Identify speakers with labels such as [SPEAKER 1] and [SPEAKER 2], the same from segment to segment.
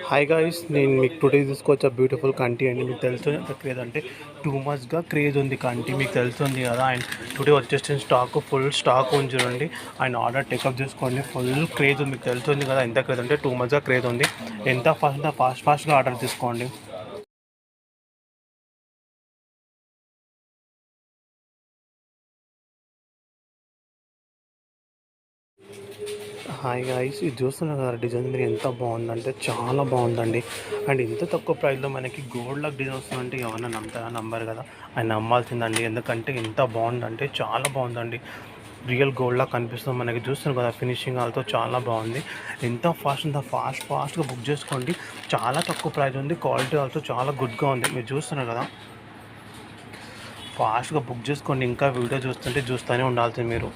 [SPEAKER 1] Hi guys, నేను మీకు today తీసుకొచ్చా బ్యూటిఫుల్ కంటి అండి. మీకు తెలుసు క్రేజ్ అంటే టూ మచ్గా క్రేజ్ ఉంది కంటి, మీకు తెలుస్తుంది కదా. అండ్ టుడే వచ్చేసిన స్టాక్ ఫుల్ స్టాక్ ఉంది చూడండి. అండ్ ఆర్డర్ టేకప్ చేసుకోండి. ఫుల్ క్రేజ్ ఉంది, మీకు తెలుస్తుంది కదా ఎంత క్రేజ్ అంటే టూ మచ్గా క్రేజ్ ఉంది. ఎంత ఫాస్ట్గా ఆర్డర్ తీసుకోండి. హాయ్ గాయ్స్, ఇది చూస్తున్నారు కదా డిజైన్ మీరు ఎంత బాగుందంటే చాలా బాగుందండి. అండ్ ఇంత తక్కువ ప్రైస్లో మనకి గోల్డ్ లాక్ డిజైన్ వస్తుందంటే ఎవరైనా నమ్ముతారా? నంబర్ కదా, ఆయన నమ్మాల్సిందండి. ఎందుకంటే ఎంత బాగుందంటే చాలా బాగుందండి. రియల్ గోల్డ్ లాక్ కనిపిస్తుంది మనకి. చూస్తున్నారు కదా ఫినిషింగ్ ఆల్తో చాలా బాగుంది. ఎంత ఫాస్ట్ ఉందో ఫాస్ట్గా బుక్ చేసుకోండి. చాలా తక్కువ ప్రైస్ ఉంది, క్వాలిటీ ఆల్తో చాలా గుడ్గా ఉంది. మీరు చూస్తున్నారు కదా, ఫాస్ట్గా బుక్ చేసుకోండి. ఇంకా వీడియో చూస్తూనే ఉండాల్సింది మీరు.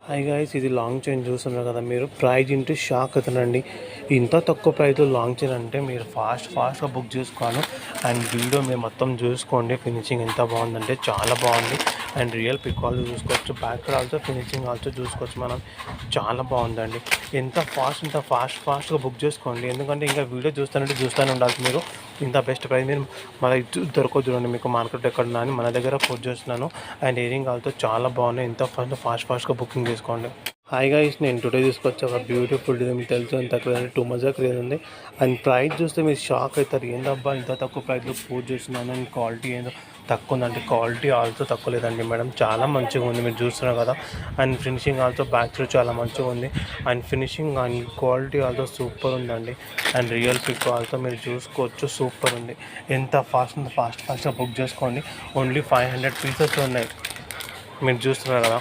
[SPEAKER 1] హాయ్ గాయ్స్, ఇది లాంగ్ చైన్ చూస్తున్నారు కదా మీరు. ప్రైజ్ ఇంటూ షాక్ అవుతుందండి. ఇంత తక్కువ ప్రైస్లో లాంగ్ చైన్ అంటే మీరు ఫాస్ట్గా బుక్ చేసుకోవాలి. అండ్ వీడియో మీరు మొత్తం చూసుకోండి. ఫినిషింగ్ ఎంత బాగుందంటే చాలా బాగుంది. అండ్ రియల్ పిక్ ఆల్సో చూసుకోవచ్చు, back side also finishing also చూసుకోవచ్చు మనం. చాలా బాగుందండి. ఎంత ఫాస్ట్గా బుక్ చేసుకోండి. ఎందుకంటే ఇంకా వీడియో చూస్తూనే ఉండాలి మీరు. ఇంత బెస్ట్ ప్రైస్ మీరు మన దొరకదు చూడండి. మీకు మార్కెట్ ఎక్కడున్నా అని మన దగ్గర పోస్ట్ చేస్తున్నాను. అండ్ ఇయరింగ్ ఆల్సో చాలా బాగున్నాయి. ఇంత ఫాస్ట్గా బుకింగ్ చేసుకోండి. హాయ్ గాయ్స్, నేను టుడే తీసుకొచ్చా ఒక బ్యూటిఫుల్ డిజైన్. మీకు తెలుసు ఎంత క్రేజ్ టూ మచ్గా క్రేజ్ ఉంది. అండ్ ప్రైస్ చూస్తే మీరు షాక్ అవుతారు. ఏందబ్బా ఇంత తక్కువ ప్రైస్లో పూజ చేస్తున్నాను. అండ్ క్వాలిటీ ఏందో తక్కువ ఉందండి. క్వాలిటీ ఆల్సో తక్కువ లేదండి మేడం, చాలా మంచిగా ఉంది. మీరు చూస్తున్నారు కదా. And finishing also back side చాలా మంచిగా ఉంది. And finishing and quality also super ఉందండి. అండ్ రియల్ పిక్ ఆల్సో మీరు చూసుకోవచ్చు, సూపర్ ఉంది. ఎంత ఫాస్ట్గా బుక్ చేసుకోండి. ఓన్లీ 500 పీసెస్ ఉన్నాయి, మీరు చూస్తున్నారు కదా.